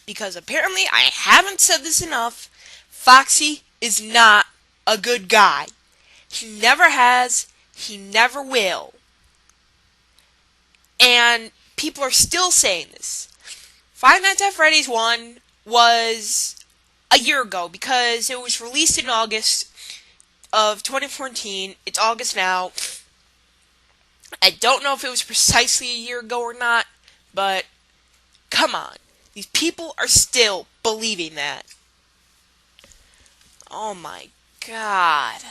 Because apparently I haven't said this enough. Foxy is not a good guy. He never has. He never will. And people are still saying this. Five Nights at Freddy's 1 was a year ago because it was released in August of 2014. It's August now. I don't know if it was precisely a year ago or not, but come on. These people are still believing that. Oh my god.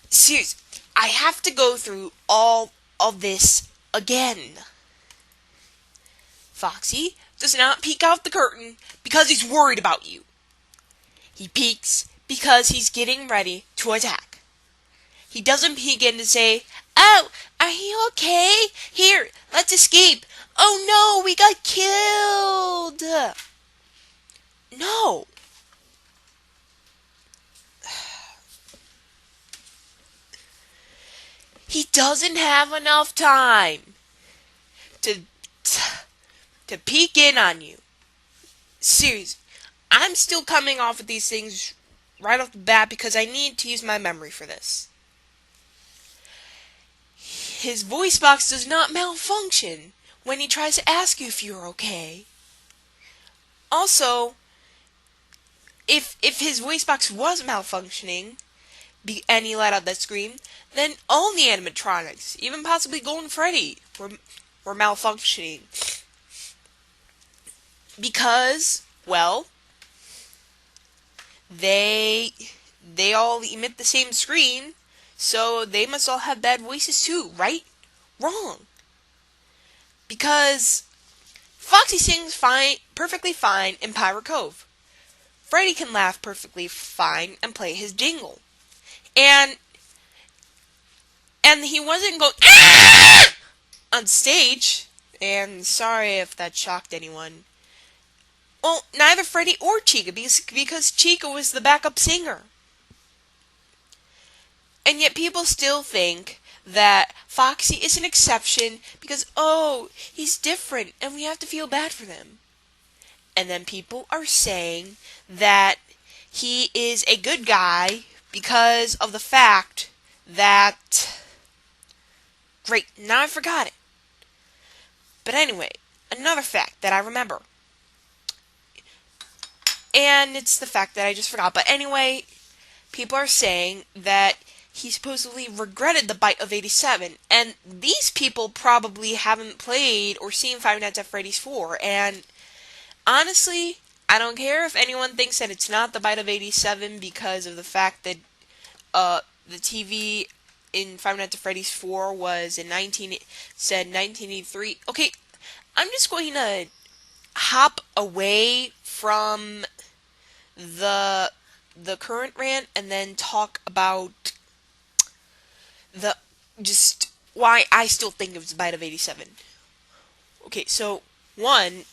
Seriously, I have to go through all of this again. Foxy does not peek out the curtain because he's worried about you. He peeks because he's getting ready to attack. He doesn't peek in to say, "Oh, are you okay? Here, let's escape. Oh no, we got killed." No. He doesn't have enough time to peek in on you. Seriously, I'm still coming off of these things right off the bat because I need to use my memory for this. His voice box does not malfunction when he tries to ask you if you're okay. Also, if his voice box was malfunctioning and he let out that scream, then all the animatronics, even possibly Golden Freddy, were malfunctioning. Because, well, they all emit the same screen, so they must all have bad voices too, right? Wrong. Because Foxy sings perfectly fine in Pirate Cove. Freddy can laugh perfectly fine and play his jingle. And he wasn't going "Ah!" on stage. And sorry if that shocked anyone. Well, neither Freddy or Chica, because Chica was the backup singer. And yet people still think that Foxy is an exception because, oh, he's different and we have to feel bad for them. And then people are saying that he is a good guy because of the fact that... Great, now I forgot it. But anyway, another fact that I remember. And it's the fact that I just forgot. But anyway, people are saying that he supposedly regretted the bite of 87. And these people probably haven't played or seen Five Nights at Freddy's 4. And honestly, I don't care if anyone thinks that it's not the bite of 87 because of the fact that the TV in Five Nights at Freddy's 4 was in 1983. Okay, I'm just going to hop away from the current rant and then talk about just why I still think it was the bite of 87. Okay, so one,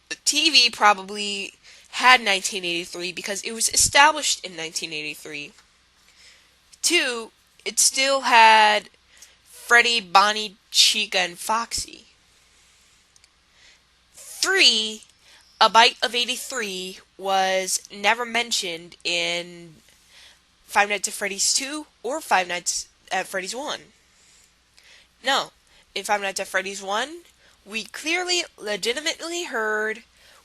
the TV probably had 1983 because it was established in 1983. Two, it still had Freddy, Bonnie, Chica, and Foxy. 3, a bite of 83 was never mentioned in Five Nights at Freddy's 2 or Five Nights at Freddy's 1. No, in Five Nights at Freddy's 1, we clearly, legitimately heard,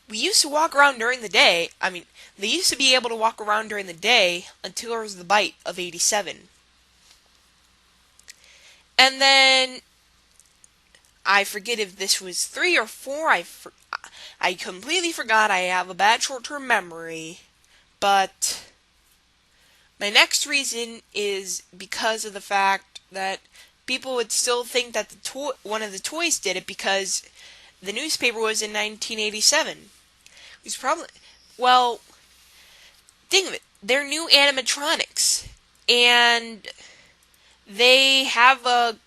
we used to walk around during the day. I mean, they used to be able to walk around during the day until there was the bite of 87. And then, I forget if this was 3 or 4, I completely forgot. I have a bad short-term memory. But my next reason is because of the fact that people would still think that one of the toys did it because the newspaper was in 1987. It was probably, well, think of it. They're new animatronics, and they have a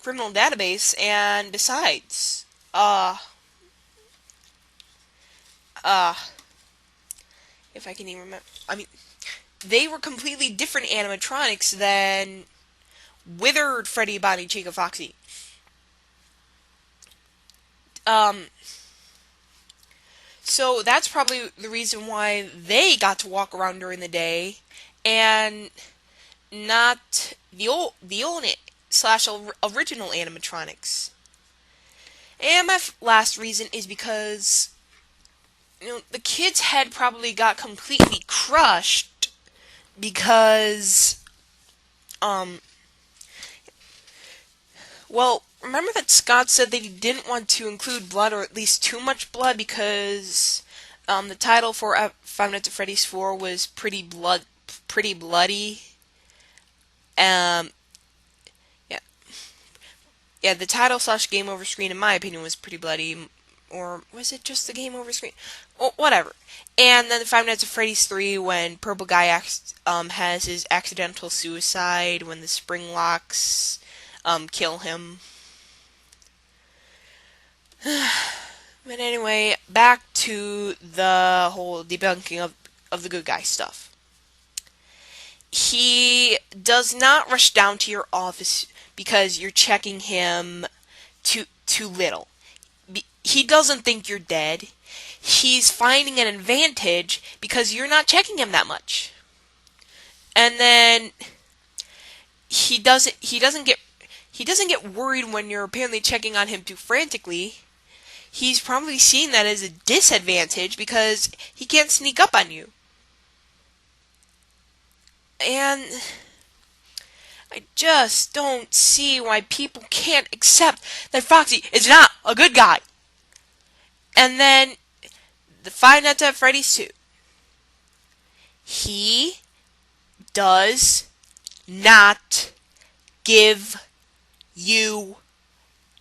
criminal database, and besides, if I can even remember, I mean, they were completely different animatronics than Withered Freddy, Bonnie, Chica, Foxy. Um, so that's probably the reason why they got to walk around during the day, and not the old slash original animatronics. And my last reason is because the kid's head probably got completely crushed because um well, remember that Scott said that he didn't want to include blood, or at least too much blood, because the title for Five Nights at Freddy's 4 was pretty bloody. Um, yeah, yeah. The title slash game over screen, in my opinion, was pretty bloody, or was it just the game over screen? Well, whatever. And then the Five Nights at Freddy's 3, when Purple Guy has his accidental suicide when the spring locks kill him. But anyway, back to the whole debunking of the good guy stuff. He does not rush down to your office because you're checking him too little. He doesn't think you're dead. He's finding an advantage because you're not checking him that much. And then he doesn't get worried when you're apparently checking on him too frantically. He's probably seeing that as a disadvantage because he can't sneak up on you. And I just don't see why people can't accept that Foxy is not a good guy. And then the Five Nights at Freddy's 2. He does not give you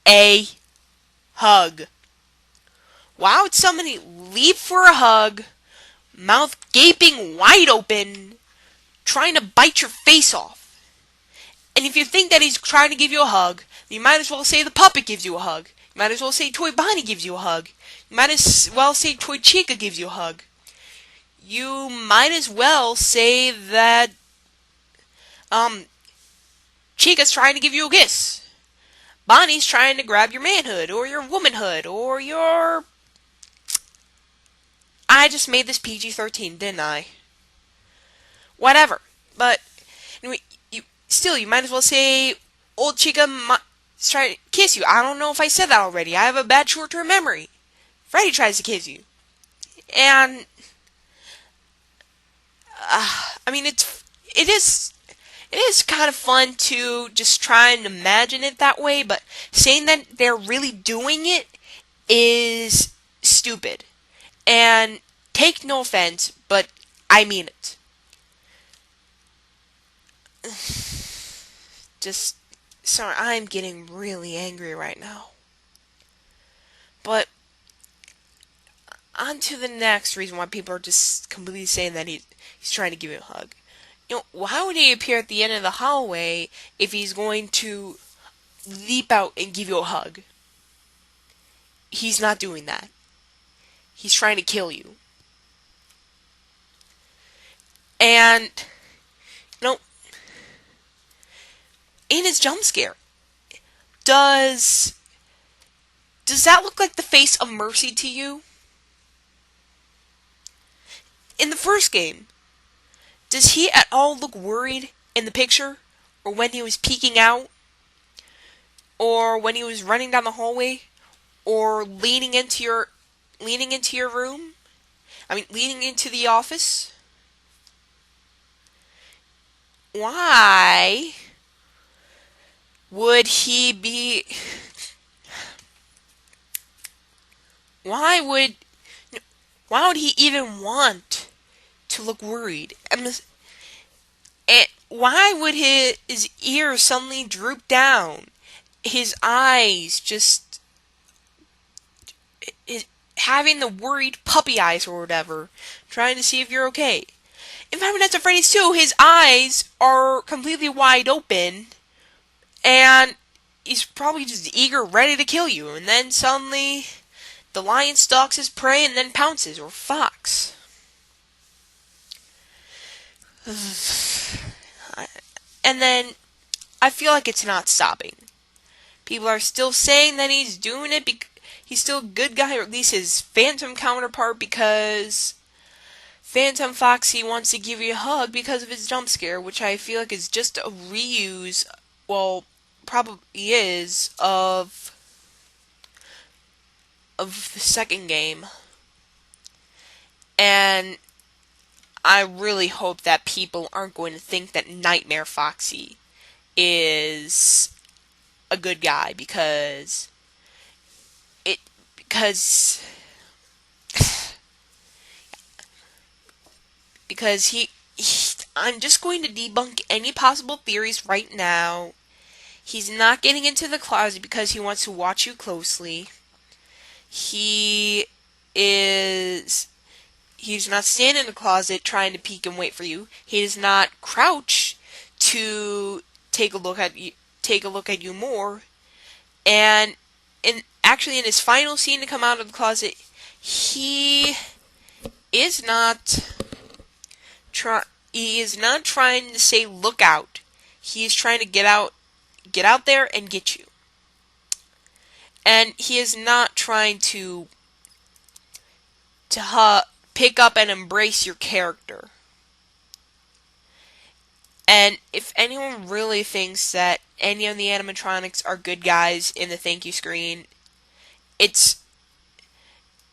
a hug. Why would somebody leap for a hug, mouth gaping wide open, trying to bite your face off? And if you think that he's trying to give you a hug, you might as well say the puppet gives you a hug. You might as well say Toy Bonnie gives you a hug. You might as well say Toy Chica gives you a hug. You might as well say that Chica's trying to give you a kiss. Bonnie's trying to grab your manhood, or your womanhood, or your... I just made this PG-13, didn't I? Whatever. But you might as well say old Chica is trying to kiss you. I don't know if I said that already. I have a bad short-term memory. Freddy tries to kiss you. And I mean, it is kind of fun to just try and imagine it that way, but saying that they're really doing it is stupid. And take no offense, but I mean it. Just, sorry, I'm getting really angry right now. But on to the next reason why people are just completely saying that he's trying to give you a hug. Why would he appear at the end of the hallway if he's going to leap out and give you a hug? He's not doing that. He's trying to kill you. And, in his jump scare, does that look like the face of mercy to you? In the first game, does he at all look worried in the picture? Or when he was peeking out? Or when he was running down the hallway? Or leaning into your room? Leaning into the office? Why would he be... Why would he even want to look worried? And why would his ears suddenly droop down? His eyes just... having the worried puppy eyes or whatever, trying to see if you're okay. In Five Nights at Freddy's 2, his eyes are completely wide open, and he's probably just eager, ready to kill you, and then suddenly the lion stalks his prey and then pounces, or fox. And then I feel like it's not stopping. People are still saying that he's doing it he's still a good guy, or at least his Phantom counterpart, because Phantom Foxy wants to give you a hug because of his jump scare, which I feel like is just a reuse, well, probably is, of the second game. And I really hope that people aren't going to think that Nightmare Foxy is a good guy, because I'm just going to debunk any possible theories right now. He's not getting into the closet because he wants to watch you closely. He's not standing in the closet trying to peek and wait for you. He does not crouch to take a look at you more. And actually in his final scene to come out of the closet, he is not trying to say look out. He is trying to get out there and get you. And he is not trying to pick up and embrace your character. And if anyone really thinks that any of the animatronics are good guys in the thank you screen,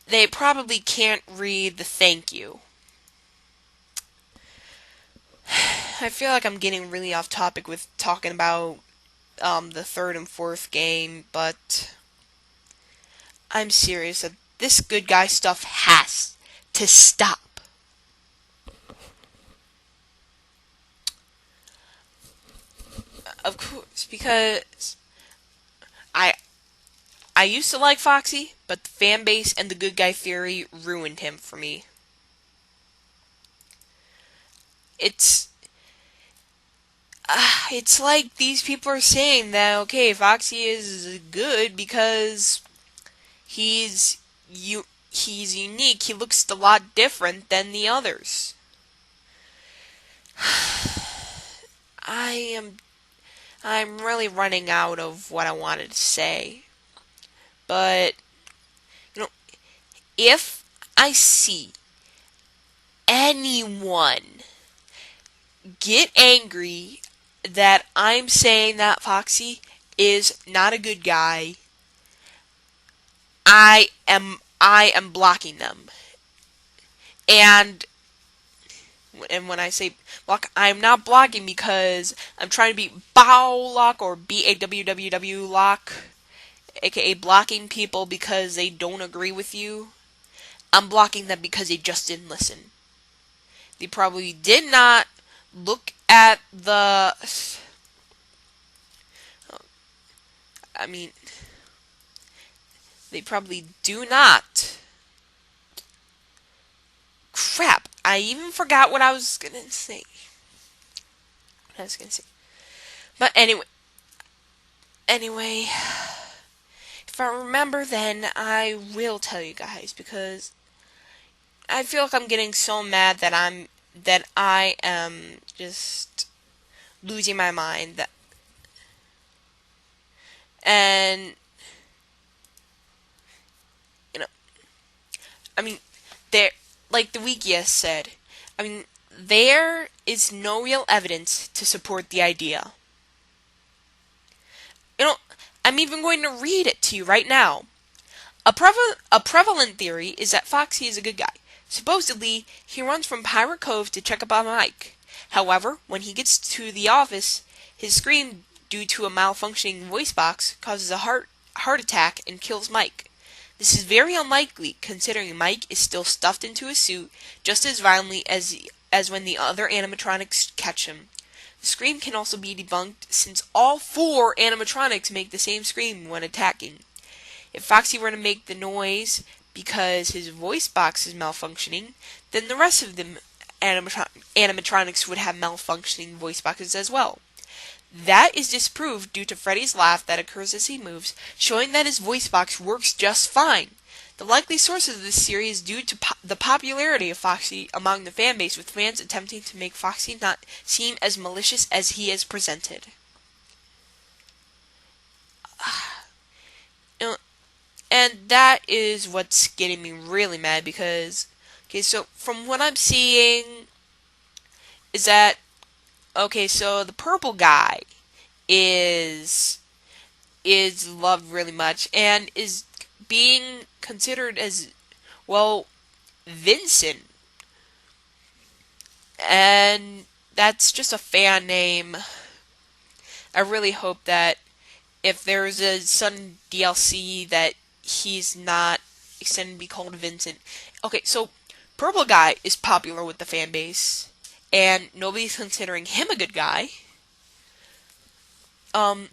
they probably can't read the thank you. I feel like I'm getting really off topic with talking about the third and fourth game, but I'm serious that this good guy stuff has to stop. Of course, because I used to like Foxy, but the fan base and the good guy theory ruined him for me. It's like these people are saying that, okay, Foxy is good because he's unique. He looks a lot different than the others. I'm really running out of what I wanted to say. But, if I see anyone get angry that I'm saying that Foxy is not a good guy, I am blocking them. And when I say block, I'm not blocking because I'm trying to be bow lock or BAWWW lock, aka blocking people because they don't agree with you. I'm blocking them because they just didn't listen. They probably did not look at the... they probably do not. Crap, I even forgot what I was gonna say. But anyway, if I remember then, I will tell you guys, because I feel like I'm getting so mad that I am just losing my mind. And there, like the Wikia said, there is no real evidence to support the idea. I'm even going to read it to you right now. A prevalent theory is that Foxy is a good guy. Supposedly, he runs from Pirate Cove to check up on Mike. However, when he gets to the office, his scream due to a malfunctioning voice box causes a heart attack and kills Mike. This is very unlikely, considering Mike is still stuffed into a suit just as violently as when the other animatronics catch him. The scream can also be debunked since all 4 animatronics make the same scream when attacking. If Foxy were to make the noise because his voice box is malfunctioning, then the rest of the animatronics would have malfunctioning voice boxes as well. That is disproved due to Freddy's laugh that occurs as he moves, showing that his voice box works just fine. The likely source of this theory is due to the popularity of Foxy among the fanbase, with fans attempting to make Foxy not seem as malicious as he is presented. And that is what's getting me really mad because, okay, so from what I'm seeing is that, okay, so the purple guy is loved really much and is being considered as, well, Vincent. And that's just a fan name. I really hope that if there's a sudden DLC that he's not extended to be called Vincent. Okay, so Purple Guy is popular with the fan base, and nobody's considering him a good guy. Um,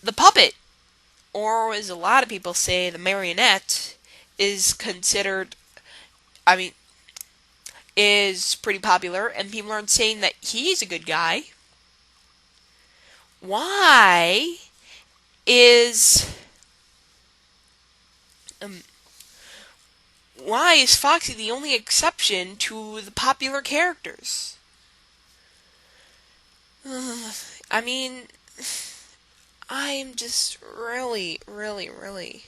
the puppet, or as a lot of people say, the marionette, is considered, I mean, is pretty popular, and people aren't saying that he's a good guy. Why is um, why is Foxy the only exception to the popular characters? I mean, I'm just really, really, really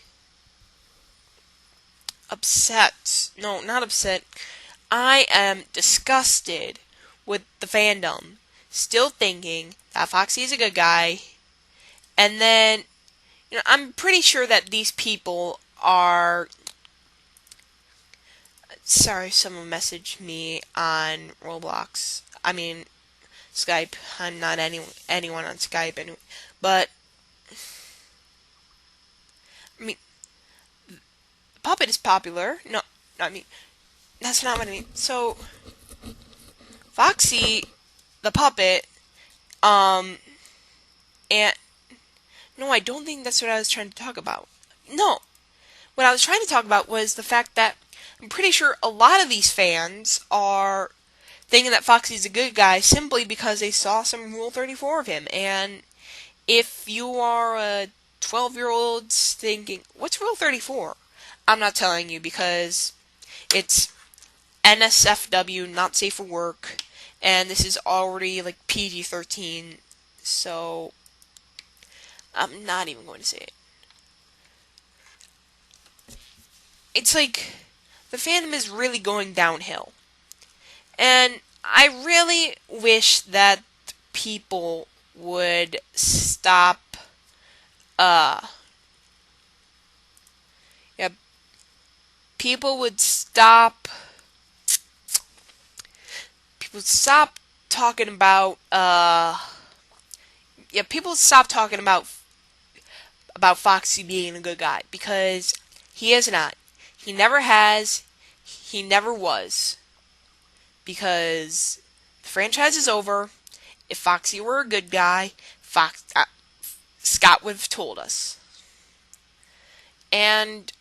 upset. No, not upset. I am disgusted with the fandom still thinking that Foxy is a good guy, and then, I'm pretty sure that these people are. Sorry, someone messaged me on Roblox. I mean, Skype. I'm not anyone on Skype anyway. But I mean, Puppet is popular. No, I mean that's not what I mean. So Foxy, the puppet, um, and no, I don't think that's what I was trying to talk about. No, what I was trying to talk about was the fact that I'm pretty sure a lot of these fans are thinking that Foxy's a good guy simply because they saw some Rule 34 of him. And if you are a 12-year-old thinking, what's Rule 34? I'm not telling you because it's NSFW, not safe for work, and this is already like PG-13, so I'm not even going to say it. It's like the fandom is really going downhill. And I really wish that people would stop uh yeah, people would stop people would stop talking about people would stop talking about Foxy being a good guy because he is not. He never has, he never was. Because the franchise is over. If Foxy were a good guy, Scott would have told us. And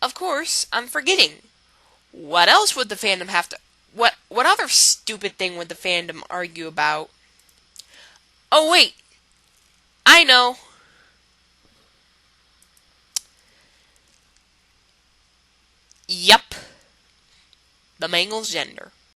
of course, I'm forgetting. What else would the fandom have to? What other stupid thing would the fandom argue about? Oh wait, I know. Yep, the Mangle's gender.